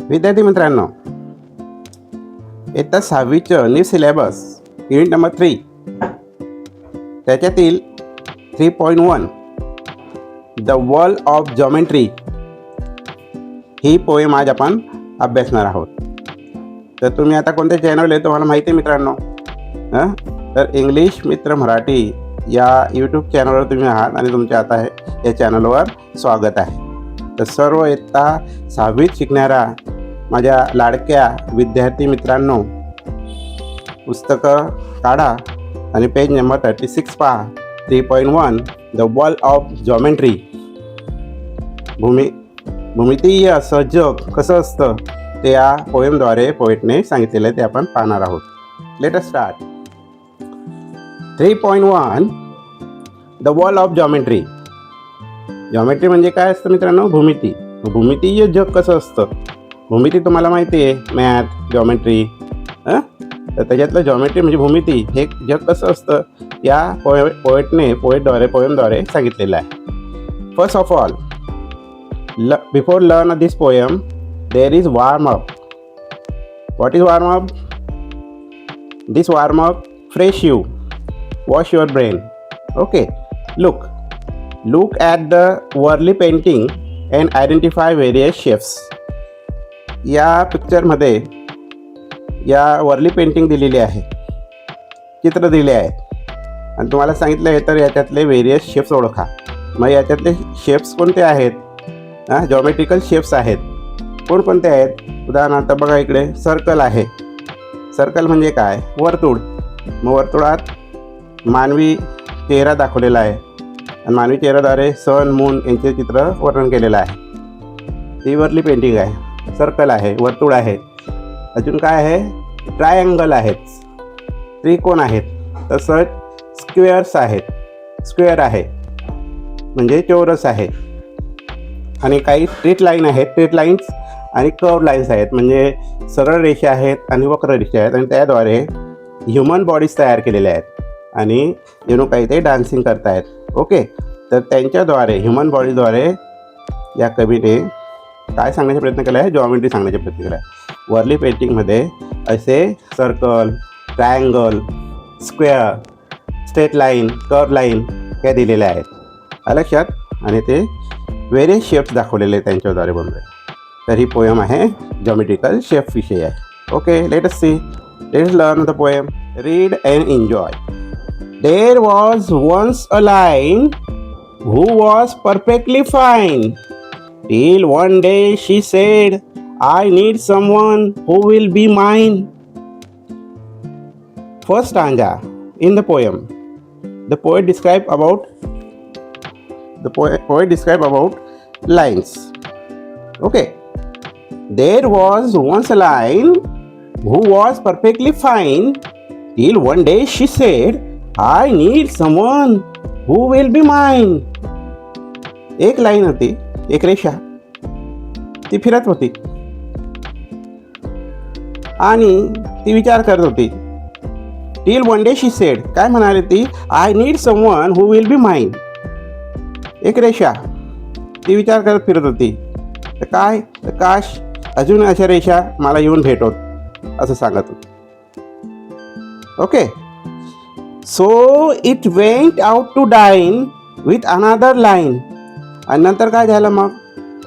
विद्यार्थी मित्रांनो, इयत्ता 6वीचं न्यू सिलेबस युनिट नंबर 3 त्याच्यातील 3.1 द वर्ल्ड ऑफ जॉमेट्री ही पोएम आज आपण अभ्यासणार आहोत. तर तुम्ही आता कोणत्या चॅनल आहे तुम्हाला माहिती आहे मित्रांनो? तर इंग्लिश मित्र मराठी या यूट्यूब चॅनलवर तुम्ही आहात आणि तुमच्या आता या चॅनलवर स्वागत आहे. तर सर्व इयत्ता 6वीत शिकणाऱ्या माझ्या लाडक्या विद्यार्थी मित्रांनो, पुस्तकं काढा आणि पेज नंबर 36 पहा. 3.1 द वर्ल्ड ऑफ जॉमेट्री. भूमितीय असं जग कसं असतं ते या पोएमद्वारे पोएटने सांगितलेलं आहे, ते आपण पाहणार आहोत. Let us start. 3.1 the world of geometry. Geometry म्हणजे काय असतं मित्रांनो? भूमिती. भूमितीय जग कसं असतं? भूमिती तुम्हाला माहिती आहे, मॅथ, जॉमेट्री. तर त्याच्यातलं जॉमेट्री म्हणजे भूमिती. हे जग कसं असतं या पोएमद्वारे सांगितलेलं आहे. First of all, before learn this poem there is warm up. What is warm up? This warm up fresh you, wash your brain. Okay, look at the Warli painting and identify various shapes. या पिक्चरमध्ये या Worli painting दिलेली आहे, चित्र दिले आहेत आणि तुम्हाला सांगितलं आहे तर याच्यातले व्हेरियस शेप्स ओळखा. मग याच्यातले शेप्स कोणते आहेत? जॉमेट्रिकल शेप्स आहेत. कोणकोणते आहेत? उदाहरणार्थ बघा, इकडे सर्कल आहे. सर्कल म्हणजे काय? वर्तुळ. मग वर्तुळात मानवी चेहरा दाखवलेला आहे आणि मानवी चेहऱ्याद्वारे सन, मून यांचे चित्र वर्णन केलेलं आहे. ही वर्ली पेंटिंग आहे. सर्कल आहे, वर्तुळ आहे. अजून काय आहे? ट्रायंगल आहेत, त्रिकोण आहेत. तसंच स्क्वेअर्स आहेत. स्क्वेअर आहे म्हणजे चौरस आहे. आणि काही स्ट्रेट लाईन आहेत. स्ट्रेट लाईन्स आणि कर्व लाईन्स आहेत म्हणजे सरळ रेषा आहेत आणि वक्र रेषा आहेत. आणि त्याद्वारे ह्युमन बॉडीज तयार केलेल्या आहेत आणि जणू काही ते डान्सिंग करतायत. ओके, तर त्यांच्याद्वारे ह्युमन बॉडीद्वारे या कवीने काय सांगण्याचा प्रयत्न केला आहे? जॉमेट्री सांगण्याचा प्रयत्न केला आहे. वर्ली पेंटिंगमध्ये असे circle, triangle, square, straight line, curve line या दिलेल्या आहेत लक्षात. आणि ते व्हेरियस शेप्स दाखवलेले आहेत त्यांच्याद्वारे बनवले. तर ही पोएम आहे जॉमेट्रिकल शेप विषयी आहे. Okay, let us see, let us learn the poem. Read and enjoy. There was once a lion who was perfectly fine, till one day she said, I need someone who will be mine. First stanza in the poem. The poet describe about lions. Okay. There was once a lion who was perfectly fine, till one day she said, I need someone who will be mine. एक line होती, एक रेषा, ती फिरत होती आणि ती विचार करत होती. टिल वन डे शी सेड, काय म्हणाली ती? I need someone who will be mine. एक रेषा, ती विचार करत फिरत होती. तर काय? तर काश अजून अशा रेषा मला येऊन भेटोत, असं सांगत होती. Okay, so it went out to dine with another line. आणि नंतर काय झालं? मग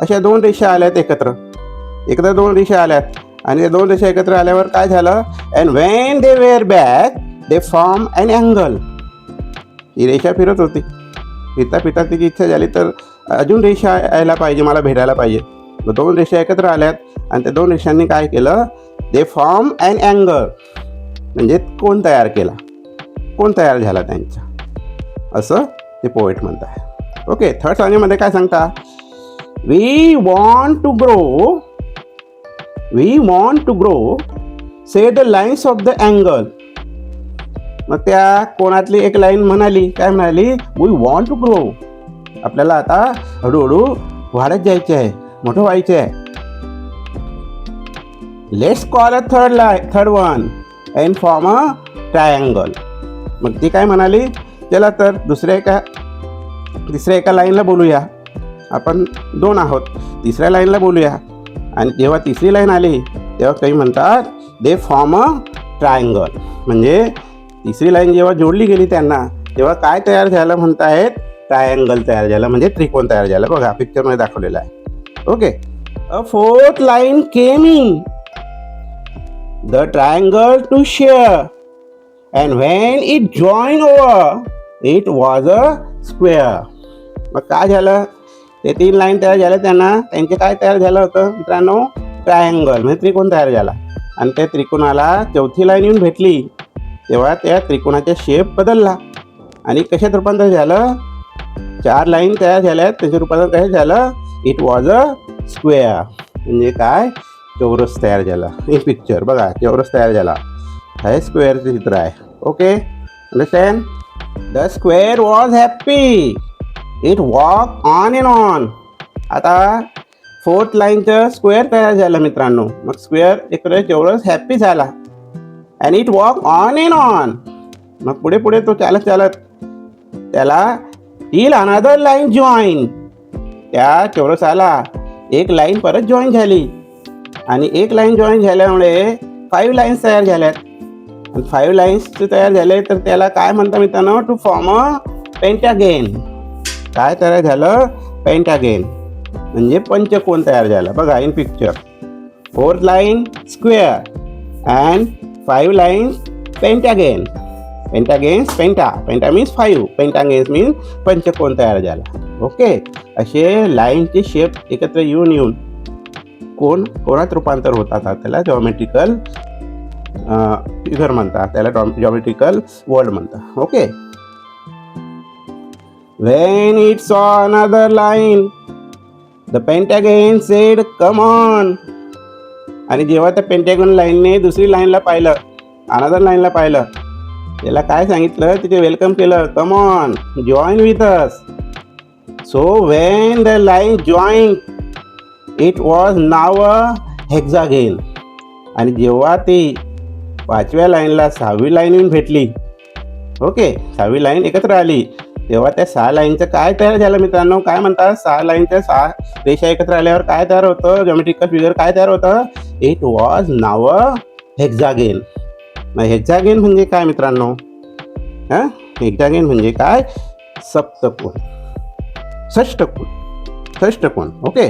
अशा दोन रेषा आल्यात एकत्र दोन रेषा आल्यात आणि त्या दोन रेषा एकत्र आल्यावर काय झालं? And when they were back they form an angle. ही रेषा फिरत होती, फिरता तिची इच्छा झाली तर अजून रेषा यायला पाहिजे, मला भेटायला पाहिजे. मग दोन रेषा एकत्र आल्यात आणि त्या दोन रेषांनी काय केलं? दे फॉर्म अन अँगल म्हणजे कोण तयार केला, कोण तयार झाला त्यांचा, असं ते पोएट म्हणत आहे. ओके, थर्ड स्टांजामध्ये काय सांगता? We want to grow say the lines of the angle. मग त्या कोणातली एक लाईन म्हणाली, काय म्हणाली? We want to grow. आपल्याला आता हळूहळू वाढत जायचे आहे, मोठं व्हायचे आहे. Let's call a third one and form a triangle. मग ती काय म्हणाली? चला तर तिसऱ्या एका लाईनला बोलूया. आपण दोन आहोत, तिसऱ्या लाईनला बोलूया आणि जेव्हा तिसरी लाईन आली तेव्हा काही म्हणतात दे फॉर्म अ ट्रायंगल. म्हणजे तिसरी लाईन जेव्हा जोडली गेली त्यांना तेव्हा काय तयार झालं म्हणतायत, ट्रायंगल तयार झालं, म्हणजे त्रिकोण तयार झाला. बघा पिक्चरमध्ये दाखवलेलं आहे. Okay. A fourth line came in the triangle to share and when it join over it was a square. मग काय झालं, ते 3 लाईन तयार झाल्या त्यांचे काय तयार झालं होतं मित्रांनो, ट्रायंगल म्हणजे त्रिकोण तयार झाला. आणि त्या त्रिकोणाला चौथी लाईन येऊन भेटली तेव्हा त्या त्रिकोणाचा शेप बदलला आणि कशात रूपांतर झालं, 4 लाईन तयार झाल्यात त्याचे रूपांतर कशात झालं, इट वॉज अ स्क्वेअर. म्हणजे काय, चौरस तयार झाला. एक पिक्चर बघा, चौरस तयार झाला, हे स्क्वेअरचे चित्र आहे. Okay, understand. The square was happy, it walk on and on. आता फोर्थ लाईनचं स्क्वेअर तयार झालं मित्रांनो. मग स्क्वेअर इकडे चौरस हॅप्पी झाला and it walk on and on. मग पुढे पुढे तो चालत चालत त्याला टिल अनदर लाईन जॉईन. त्या चौरसाला एक लाईन परत जॉईन झाली आणि एक लाईन जॉईन झाल्यामुळे 5 लाईन्स तयार झाल्यात. आणि 5 लाईन्स तयार झाले तर त्याला काय म्हणता मित्रांनो, टू फॉर्म अ पेंटागेन. काय तयार झालं, पेंटागेन म्हणजे पंचकोन तयार झाला. बघा in picture, 4th line square and 5 lines pentagon. Pentagons penta means 5, पेंटागेन्स means पंचकोन तयार झाला. ओके, असे लाईनचे शेप एकत्र येऊन कोणात रूपांतर होतात त्याला जॉमेट्रिकल फिगर म्हणतात, त्याला जॉमेट्रिकल वर्ड म्हणतात. Okay. When it saw another line, the pentagon said, "Come on." आणि जेव्हा त्या पेंटागॉन लाईनने दुसरी लाईनला पाहिलं, अनदर लाईनला पाहिलं, त्याला काय सांगितलं, तिथे वेलकम केलं, come on join with us. So when the line join it was now a hexagon. आणि जेव्हा ती 5व्या लाईनला 6वी लाईन येऊन भेटली, ओके, 6वी लाईन एकत्र आली तेव्हा त्या 6 लाईनचं काय तयार झालं मित्रांनो, काय म्हणतात, 6 लाईनच्या 6 रेषा एकत्र आल्यावर काय तयार होतं, जॉमेट्रिकल फिगर काय तयार होतं, इट वॉज नाव अ हेक्सागेन. मग हेक्सागेन म्हणजे काय मित्रांनो, हेक्सागेन म्हणजे काय, सप्तकोन, षष्टकोन. ओके,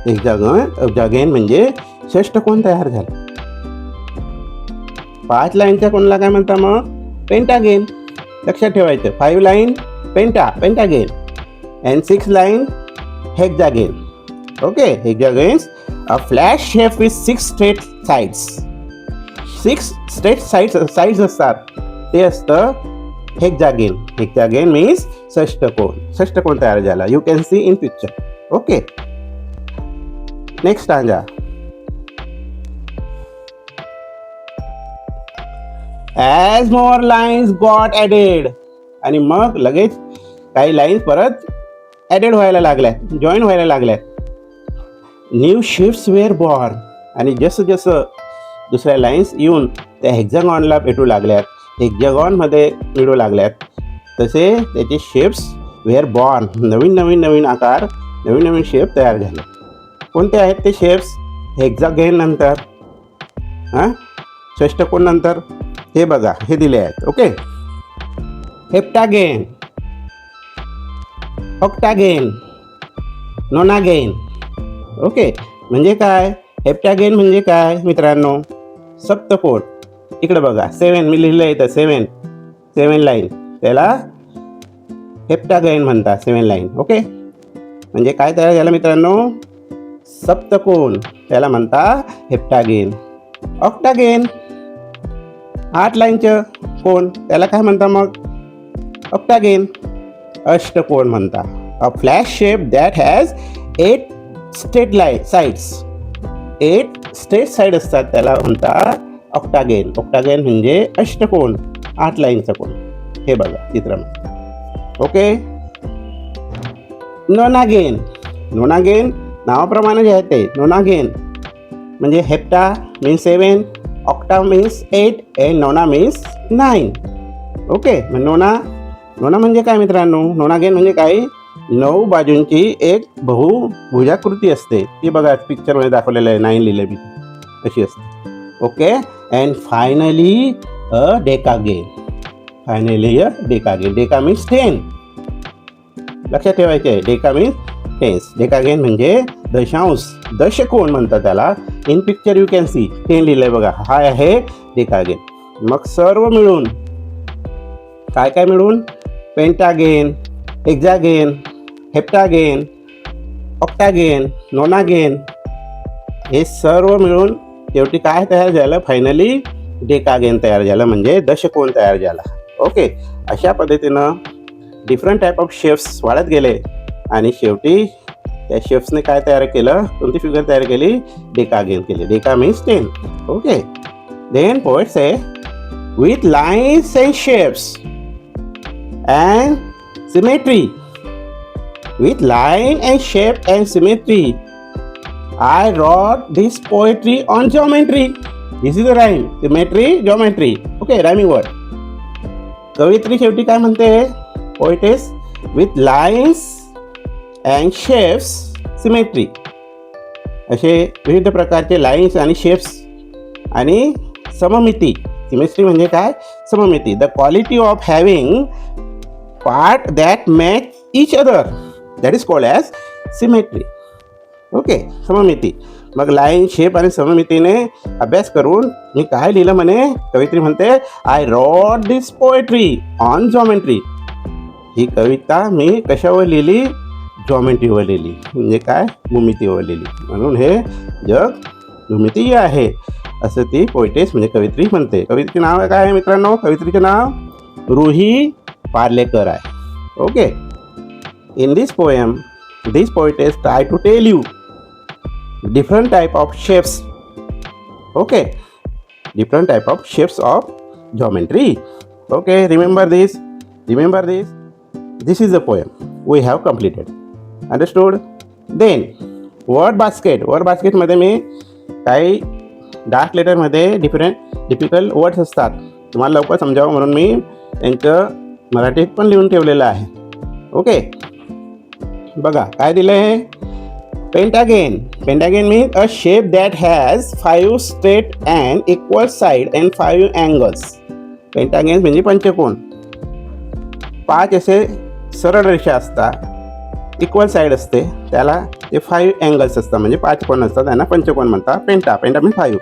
हेक्सागेन म्हणजे षष्टकोन तयार झाला. 5 लाईनच्या कोणाला काय म्हणता मग, पेंटागेन. लक्षात ठेवायचं, 5 line पेंटागेन and 6 line hexagon. Okay, hexagons a flat shape with 6 straight sides. 6 straight sides असतात ते असतं हेक्सागेन. हेक्सागेन मीन्स षष्टकोन तयार झाला. You can see in picture. Okay, next stanza. As more lines got added, आणि मग लगेच काही लाईन्स परत ॲडेड व्हायला लागल्यात, जॉईन व्हायला लागल्यात. New shapes were born. आणि जसं दुसऱ्या लाईन्स येऊन त्या हेक्सागॉनला भेटू लागल्यात, हेक्सागॉनमध्ये मिळू लागल्यात, तसे त्याचे शेप्स वेअर बॉर्न. नवीन आकार, नवीन शेप तयार झाले. कोणते आहेत ते शेप्स, हेक्सागेन नंतर, षष्टकोन नंतर, हे बघा हे दिले आहेत. ओके, हेप्टागेन, ऑक्टागेन, नोनागेन. ओके, म्हणजे काय, हेप्टागेन म्हणजे काय मित्रांनो, सप्तकोन. इकडे बघा 7 मी लिहिलं इथं, 7 लाईन, त्याला हेप्टागेन म्हणतात, 7 लाईन. ओके, म्हणजे काय तयार झालं मित्रांनो, सप्तकोन, त्याला म्हणता हेप्टागेन. ऑक्टागेन 8 लाईनचं कोण, त्याला काय म्हणता मग, ऑक्टागेन, अष्टकोन म्हणता. अ flat shape that has 8 straight sides. 8 straight side असतात त्याला म्हणता ऑक्टागेन. ऑक्टागेन म्हणजे अष्टकोन, 8 लाईनचा कोण. हे बघा चित्रामध्ये. ओके, नोनागेन नावाप्रमाणे जे आहे ते नोनागेन म्हणजे hepta means 7, octa means 8 and nona means 9. Okay, मग नोना म्हणजे काय मित्रांनो, नोनागेन म्हणजे काय, 9 बाजूंची एक बहुभुजाकृती असते. ती बघा पिक्चरमध्ये दाखवलेलं आहे, 9 लिहिलं मी अशी असते. Okay. And finally a decagon. Finally a decagon. Deca means 10. लक्षात ठेवायचे आहे, डेका मीन्स टेन्स. डेकागेन म्हणजे दशांश, दशकोन म्हणतात त्याला. In picture you can see 10 लिहिलंय बघा, हा आहे डेकागेन. मग सर्व मिळून काय काय मिळून, पेंटागेन, हेक्सागेन, हेप्टागेन, ऑक्टागेन, नोनागेन, हे सर्व मिळून शेवटी काय तयार झालं, फायनली डेकागेन तयार झालं, म्हणजे दशकोन तयार झाला. ओके. अशा पद्धतीनं डिफरंट टाईप ऑफ शेप्स वाढत गेले आणि शेवटी त्या शेप्सने काय तयार केलं, कोणती फिगर तयार केली, डेकागेन केली. Deca means 10. Okay. Then poet say with lines and shapes and symmetry. With line and shape and symmetry, I wrote this poetry on geometry. This is the rhyme. Symmetry, geometry. Okay, rhyming word. कवित्री शेवटी काय म्हणते, poetess with lines and shapes, symmetry. असे विविध प्रकारचे lines आणि shapes आणि सममिती. Symmetry म्हणजे काय, सममिती. The quality of having part that match each other, that is called as symmetry. Okay. सममिती. मग लाईन, शेप आणि सममितीने अभ्यास करून मी काय लिहिलं म्हणे, कवित्री म्हणते, I wrote this poetry on geometry. ही कविता मी कशावर लिहिली, जॉमेट्रीवर लिहिली. म्हणजे काय, भूमितीवर लिहिली. म्हणून हे जग भूमितीय आहे असं ती पोएटेस म्हणजे कवित्री म्हणते. कवित्रीचे नाव काय आहे मित्रांनो, कवित्रीचे नाव रुही पार्लेकर आहे. Okay. In this poem this poetess try to tell you different type of shapes. Okay. Different type of shapes of geometry. Okay, remember this. This is the poem we have completed. Understood? Then word basket. Word basket मध्ये मी काही dark लेटरमध्ये difficult words असतात, तुम्हाला लवकर समजावं म्हणून मी त्यांचं मराठीत पण लिहून ठेवलेलं आहे. ओके. बघा काय दिलं आहे, pentagon. Pentagon means a shape that has 5 straight and equal side and 5 angles. Pentagon म्हणजे पंचकोन. 5 असे सरळ रेषा असतात, इक्वल साईड असते, त्याला ते 5 अँगल्स असतात, म्हणजे 5 कोण असतात, त्यांना पंचकोन म्हणतात. Penta means 5.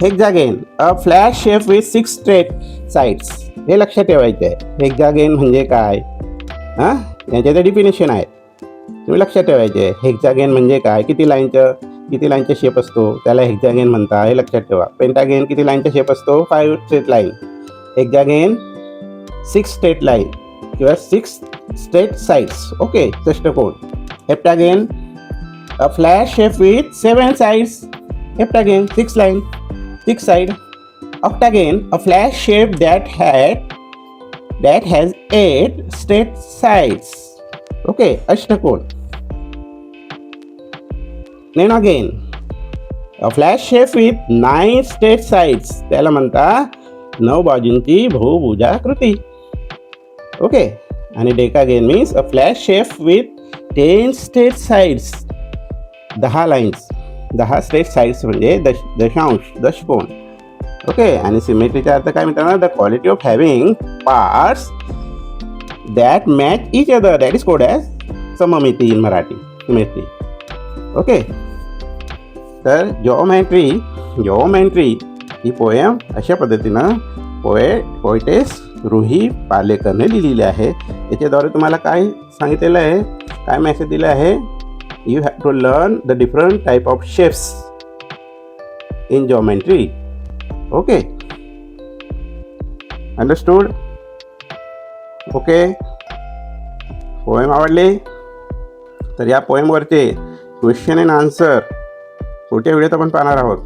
Hexagon a flat shape with 6 straight sides. हे लक्षात ठेवायचं आहे. हेक्सागेन म्हणजे काय, हां, याचे ते डिफिनेशन आहे, तुम्ही लक्षात ठेवायचे आहे. हेक्सागेन म्हणजे काय, किती लाईनचा शेप असतो त्याला हेक्सागेन म्हणतात, हे लक्षात ठेवा. पेंटागेन किती लाईनचा शेप असतो, 5 straight line. Hexagon 6 straight line किंवा 6 स्ट्रेट साइड्स. ओके, षष्टकोन. Heptagon a flat shape with 7 sides. Heptagon 6 line, 6 side. Octagon a flat shape that has 8 straight sides. Okay, अष्टकोन. Then again a flat shape with 9 straight sides, त्याला म्हणतात 9 बाजूंची बहुभुजाकृती. Okay. आणि decagon means a flat shape with 10 straight sides. 10 lines, 10 straight sides म्हणजे दशांश, दशकोन. Okay. आणि सिमेट्रीचा अर्थ काय मित्रांनो, the quality of having parts that match each other, that is called as सममिती इन मराठी, सिमेट्री. ओके. तर जॉमेट्री ही पोएम अशा पद्धतीनं पोएटेस रुही पार्लेकरने लिहिलेली आहे. याच्याद्वारे तुम्हाला काय सांगितलेलं आहे, काय मेसेज दिला आहे, you have to learn the different type of shapes in geometry. Okay, understood? Okay. Poem आवडली तर या पोएमवरचे क्वेश्चन अँड आन्सर पुढच्या व्हिडिओत आपण पाहणार आहोत.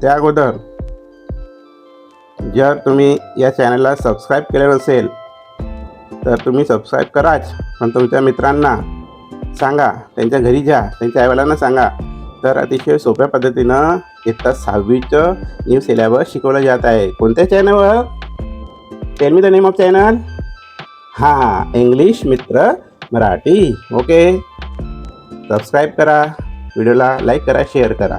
त्या अगोदर जर तुम्ही या चॅनलला सबस्क्राईब केलं नसेल तर तुम्ही सबस्क्राईब कराच, पण तुमच्या मित्रांना सांगा, त्यांच्या घरी जा, त्यांच्या आईवडिलांना सांगा. तर अतिशय सोप्या पद्धतीनं इयत्ता 6वीचं न्यू सिलेबस शिकवलं जात आहे. कोणत्या चॅनलवर? Tell me the name of channel. हां, इंग्लिश मित्र मराठी. ओके, सबस्क्राईब करा, व्हिडिओला लाईक करा, शेअर करा.